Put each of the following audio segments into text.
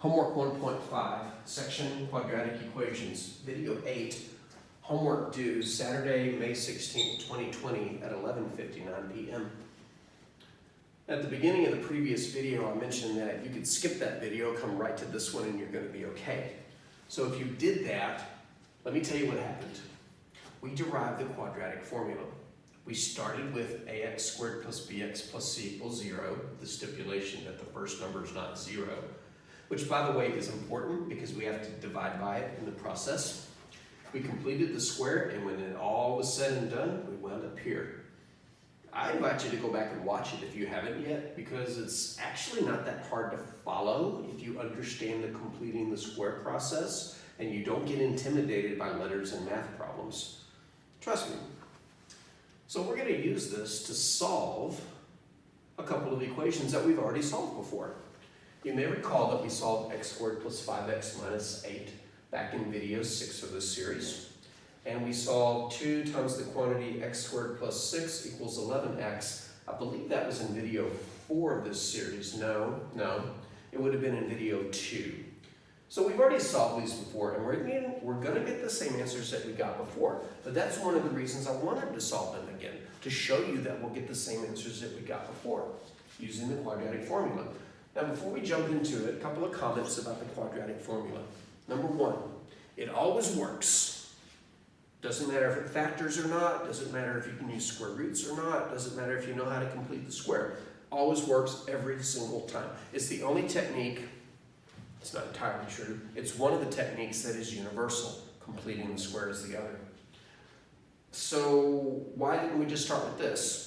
Homework 1.5, section quadratic equations, video 8, homework due Saturday, May 16, 2020 at 11:59 p.m. At the beginning of the previous video, I mentioned that you could skip that video, come right to this one, and you're going to be okay. So if you did that, let me tell you what happened. We derived the quadratic formula. We started with ax squared plus bx plus c equals 0, the stipulation that the first number is not 0, which by the way is important because we have to divide by it in the process. We completed the square, and when it all was said and done, we wound up here. I invite you to go back and watch it if you haven't yet, because it's actually not that hard to follow if you understand the completing the square process and you don't get intimidated by letters and math problems. Trust me. So we're going to use this to solve a couple of equations that we've already solved before. You may recall that we solved x squared plus 5x minus 8 back in video 6 of this series. And we solved 2 times the quantity x squared plus 6 equals 11x. I believe that was in video 4 of this series. No, it would have been in video 2. So we've already solved these before, and we're going to get the same answers that we got before. But that's one of the reasons I wanted to solve them again, to show you that we'll get the same answers that we got before, using the quadratic formula. Now before we jump into it, a couple of comments about the quadratic formula. Number 1, it always works. Doesn't matter if it factors or not, doesn't matter if you can use square roots or not, doesn't matter if you know how to complete the square. Always works every single time. It's the only technique, it's not entirely true, it's one of the techniques that is universal. Completing the square is the other. So why didn't we just start with this?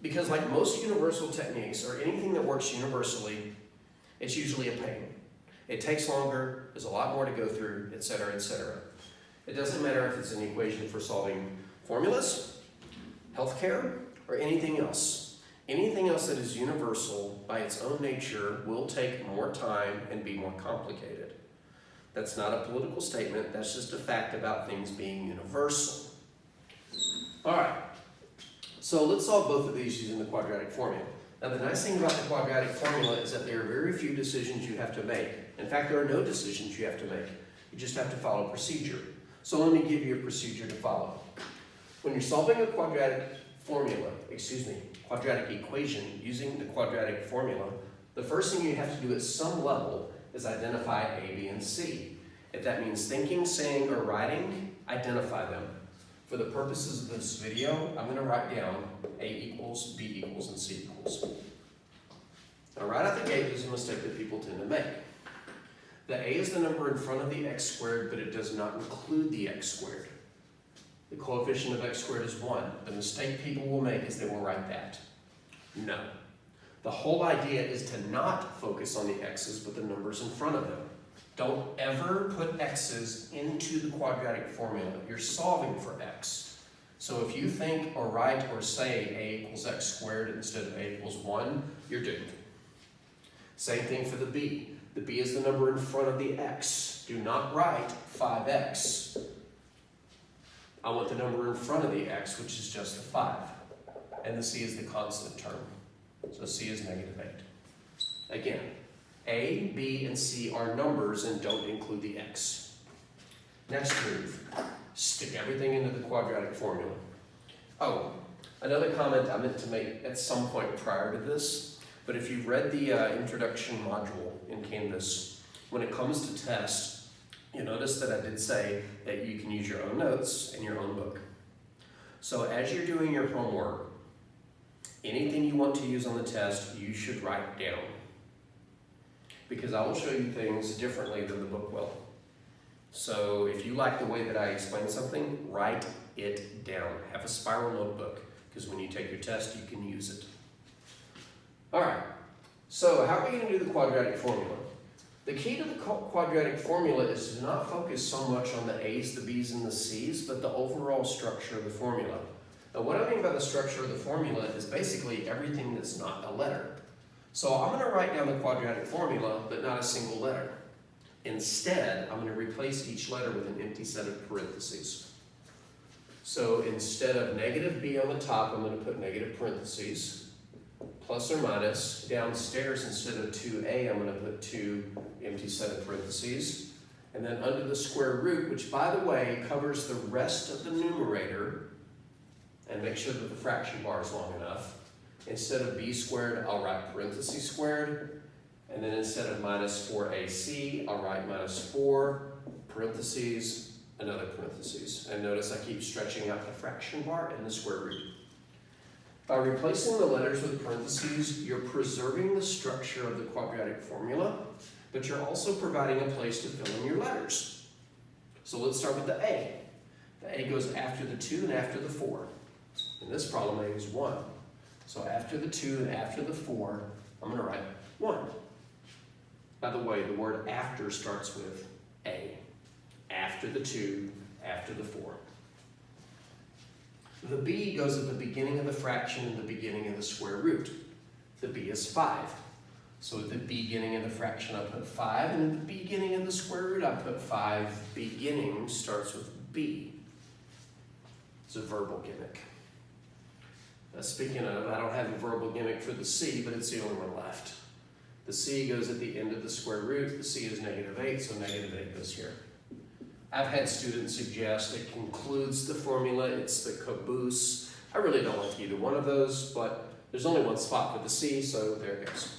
Because like most universal techniques, or anything that works universally, it's usually a pain. It takes longer, there's a lot more to go through, etc., etc. It doesn't matter if it's an equation for solving formulas, healthcare, or anything else. Anything else that is universal by its own nature will take more time and be more complicated. That's not a political statement, that's just a fact about things being universal. All right, so let's solve both of these using the quadratic formula. Now the nice thing about the quadratic formula is that there are very few decisions you have to make. In fact, there are no decisions you have to make. You just have to follow procedure. So let me give you a procedure to follow. When you're solving a quadratic equation using the quadratic formula, the first thing you have to do at some level is identify A, B, and C. If that means thinking, saying, or writing, identify them. For the purposes of this video, I'm going to write down A equals, B equals, and C equals. Now right out the gate, there's a mistake that people tend to make. The A is the number in front of the x squared, but it does not include the x squared. The coefficient of x squared is 1. The mistake people will make is they will write that. No. The whole idea is to not focus on the x's, but the numbers in front of them. Don't ever put x's into the quadratic formula. You're solving for x. So if you think or write or say A equals x squared instead of A equals 1, you're doomed. Same thing for the b. The b is the number in front of the x. Do not write 5x. I want the number in front of the x, which is just the 5. And the c is the constant term. So c is negative 8. Again, A, B, and C are numbers and don't include the x. Next move, stick everything into the quadratic formula. Oh, another comment I meant to make at some point prior to this, but if you've read the introduction module in Canvas, when it comes to tests, you notice that I did say that you can use your own notes and your own book. So as you're doing your homework, anything you want to use on the test, you should write down. Because I will show you things differently than the book will. So if you like the way that I explain something, write it down. Have a spiral notebook, because when you take your test, you can use it. All right, so how are we going to do the quadratic formula? The key to the quadratic formula is to not focus so much on the A's, the B's, and the C's, but the overall structure of the formula. Now what I mean by the structure of the formula is basically everything that's not a letter. So I'm going to write down the quadratic formula, but not a single letter. Instead, I'm going to replace each letter with an empty set of parentheses. So instead of negative b on the top, I'm going to put negative parentheses. plus or minus. Downstairs, instead of 2a, I'm going to put 2 empty set of parentheses. And then under the square root, which by the way covers the rest of the numerator, and make sure that the fraction bar is long enough. Instead of b squared, I'll write parentheses squared. And then instead of minus 4ac, I'll write minus 4, parentheses, another parentheses. And notice I keep stretching out the fraction bar and the square root. By replacing the letters with parentheses, you're preserving the structure of the quadratic formula, but you're also providing a place to fill in your letters. So let's start with the a. The a goes after the 2 and after the 4. In this problem, a is 1. So after the 2 and after the 4, I'm going to write 1. By the way, the word after starts with a. After the 2, after the 4. The b goes at the beginning of the fraction and the beginning of the square root. The b is 5. So at the beginning of the fraction, I put 5, and at the beginning of the square root, I put 5. Beginning starts with b. It's a verbal gimmick. Speaking of, I don't have a verbal gimmick for the c, but it's the only one left. The c goes at the end of the square root. The c is -8, so -8 goes here. I've had students suggest it concludes the formula, it's the caboose. I really don't like either one of those, but there's only one spot for the c, so there it goes.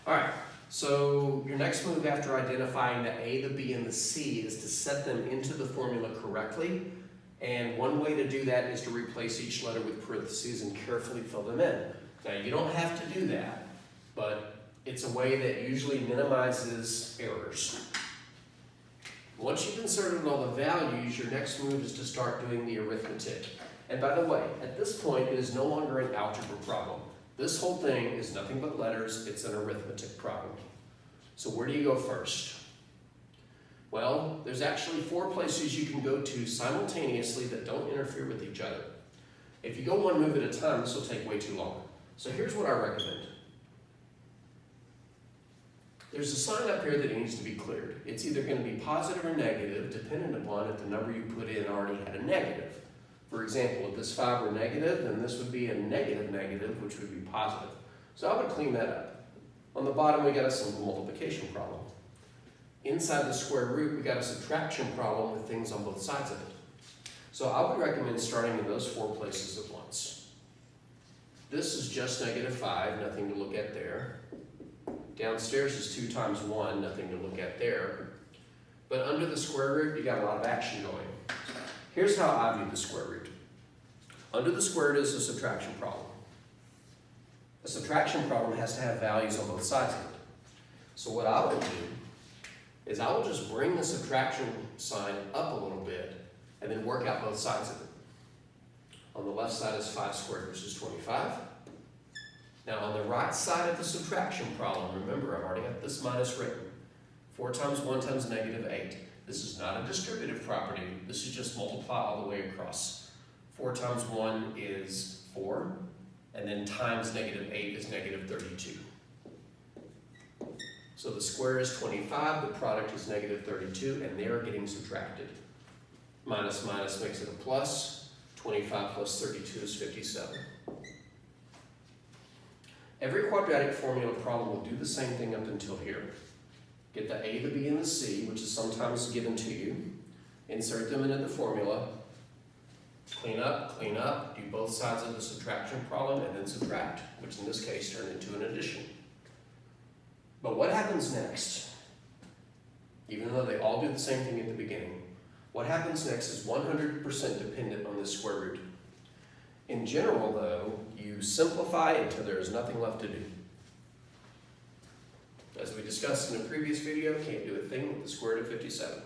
All right, so your next move after identifying the a, the b, and the c is to set them into the formula correctly. And one way to do that is to replace each letter with parentheses and carefully fill them in. Now, you don't have to do that, but it's a way that usually minimizes errors. Once you've inserted all the values, your next move is to start doing the arithmetic. And by the way, at this point, it is no longer an algebra problem. This whole thing is nothing but letters. It's an arithmetic problem. So where do you go first? Well, there's actually 4 places you can go to simultaneously that don't interfere with each other. If you go one move at a time, this will take way too long. So here's what I recommend. There's a sign up here that needs to be cleared. It's either going to be positive or negative, depending upon if the number you put in already had a negative. For example, if this 5 were negative, then this would be a negative, which would be positive. So I would clean that up. On the bottom, we got a simple multiplication problem. Inside the square root, we got a subtraction problem with things on both sides of it. So I would recommend starting in those 4 places at once. This is just -5, nothing to look at there. Downstairs is 2 times 1, nothing to look at there. But under the square root, you got a lot of action going. Here's how I view the square root. Under the square root is a subtraction problem. A subtraction problem has to have values on both sides of it. So what I would do is I will just bring the subtraction sign up a little bit and then work out both sides of it. On the left side is 5 squared, which is 25. Now on the right side of the subtraction problem, remember I've already got this minus written. 4 times 1 times -8. This is not a distributive property. This is just multiply all the way across. 4 times 1 is 4, and then times -8 is -32. So the square is 25, the product is -32, and they are getting subtracted. Minus minus makes it a plus. 25 plus 32 is 57. Every quadratic formula problem will do the same thing up until here. Get the a, the b, and the c, which is sometimes given to you. Insert them into the formula. Clean up, do both sides of the subtraction problem, and then subtract, which in this case turned into an addition. But what happens next? Even though they all do the same thing at the beginning, what happens next is 100% dependent on this square root. In general, though, you simplify until there is nothing left to do. As we discussed in a previous video, can't do a thing with the square root of 57.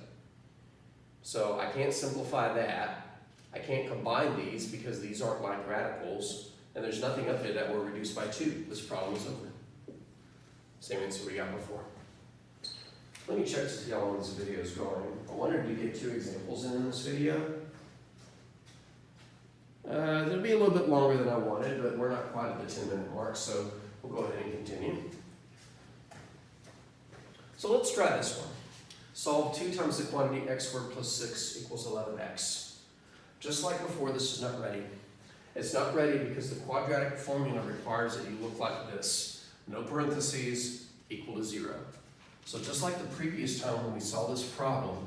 So I can't simplify that. I can't combine these because these aren't like radicals, and there's nothing up there that will reduce by 2. This problem is over. Same answer we got before. Let me check to see how long this video is going. I wanted to get 2 examples in this video. It'll be a little bit longer than I wanted, but we're not quite at the 10-minute mark, so we'll go ahead and continue. So let's try this one. Solve 2 times the quantity x squared plus 6 equals 11x. Just like before, this is not ready. It's not ready because the quadratic formula requires that you look like this. No parentheses, equal to 0. So just like the previous time when we saw this problem,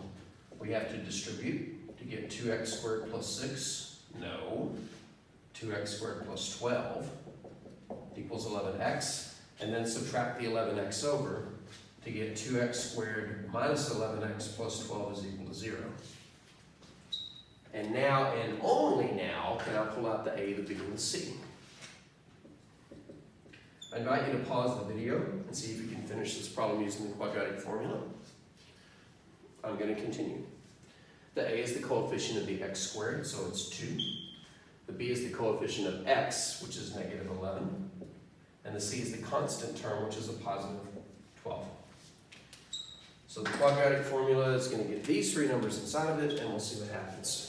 we have to distribute to get 2x squared plus 6. No. 2x squared plus 12 equals 11x. And then subtract the 11x over to get 2x squared minus 11x plus 12 is equal to 0. And now, and only now, can I pull out the A, the B, and the C. I invite you to pause the video and see if you can finish this problem using the quadratic formula. I'm going to continue. The A is the coefficient of the x squared, so it's 2. The B is the coefficient of x, which is negative 11. And the C is the constant term, which is a positive 12. So the quadratic formula is going to get these three numbers inside of it, and we'll see what happens.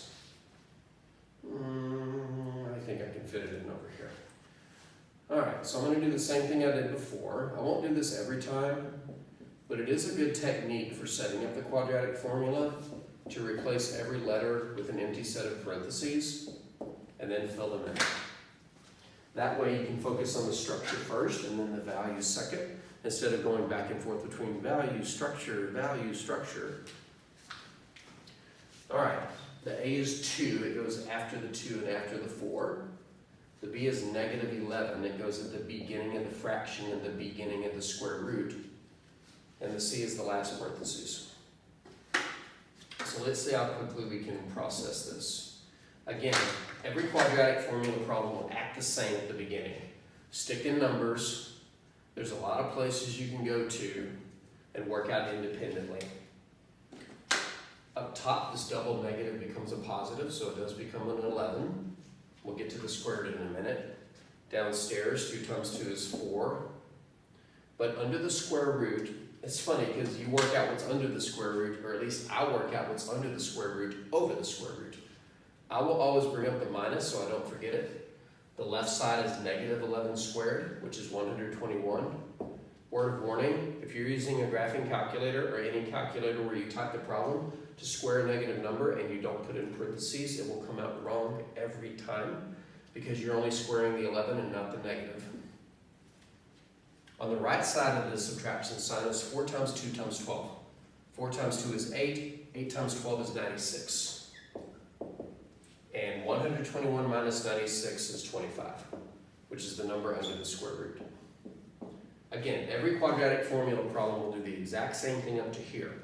I think I can fit it in over here. Alright, so I'm going to do the same thing I did before. I won't do this every time, but it is a good technique for setting up the quadratic formula to replace every letter with an empty set of parentheses and then fill them in. That way you can focus on the structure first and then the values second, instead of going back and forth between value, structure. Alright, the A is 2, it goes after the 2 and after the 4. The B is negative 11, it goes at the beginning of the fraction and the beginning of the square root. And the C is the last parentheses. So let's see how quickly we can process this. Again, every quadratic formula problem will act the same at the beginning. Stick in numbers. There's a lot of places you can go to and work out independently. Up top, this double negative becomes a positive, so it does become an 11. We'll get to the square root in a minute. Downstairs, 2 times 2 is 4. But under the square root, it's funny because you work out what's under the square root, or at least I work out what's under the square root over the square root. I will always bring up the minus so I don't forget it. The left side is negative 11 squared, which is 121. Word of warning, if you're using a graphing calculator or any calculator where you type the problem to square a negative number and you don't put it in parentheses, it will come out wrong every time because you're only squaring the 11 and not the negative. On the right side of the subtraction sign is 4 times 2 times 12. 4 times 2 is 8. 8 times 12 is 96. And 121 minus 96 is 25, which is the number under the square root. Again, every quadratic formula problem will do the exact same thing up to here.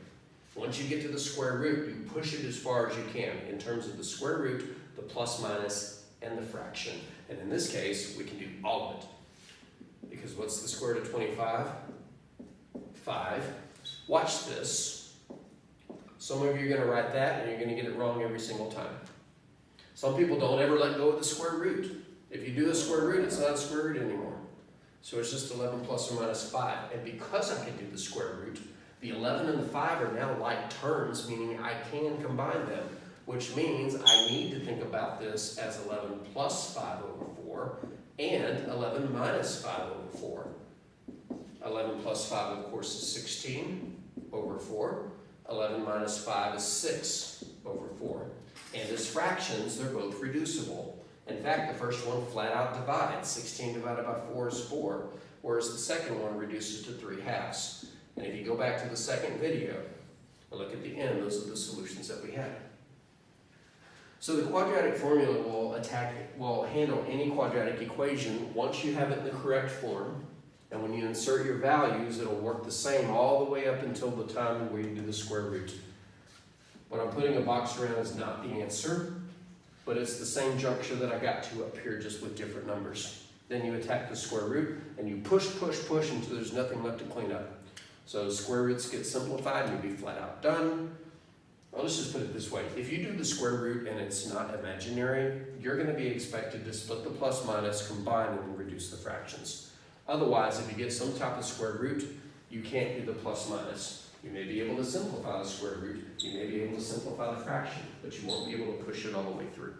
Once you get to the square root, you push it as far as you can in terms of the square root, the plus, minus, and the fraction. And in this case, we can do all of it. Because what's the square root of 25? 5. Watch this. Some of you are going to write that and you're going to get it wrong every single time. Some people don't ever let go of the square root. If you do the square root, it's not a square root anymore. So it's just 11 plus or minus 5. And because I can do the square root, the 11 and the 5 are now like terms, meaning I can combine them, which means I need to think about this as 11 plus 5 over 4 and 11 minus 5 over 4. 11 plus 5, of course, is 16 over 4. 11 minus 5 is 6 over 4. And as fractions, they're both reducible. In fact, the first one flat out divides. 16 divided by 4 is 4, whereas the second one reduces to 3/2. And if you go back to the second video and look at the end, those are the solutions that we had. So the quadratic formula will handle any quadratic equation once you have it in the correct form. And when you insert your values, it'll work the same all the way up until the time where you do the square root. What I'm putting a box around is not the answer, but it's the same juncture that I got to up here, just with different numbers. Then you attack the square root, and you push until there's nothing left to clean up. So square roots get simplified, and you'll be flat out done. Well, let's just put it this way. If you do the square root and it's not imaginary, you're going to be expected to split the plus minus, combine, and reduce the fractions. Otherwise, if you get some type of square root, you can't do the plus minus. You may be able to simplify the square root, you may be able to simplify the fraction, but you won't be able to push it all the way through.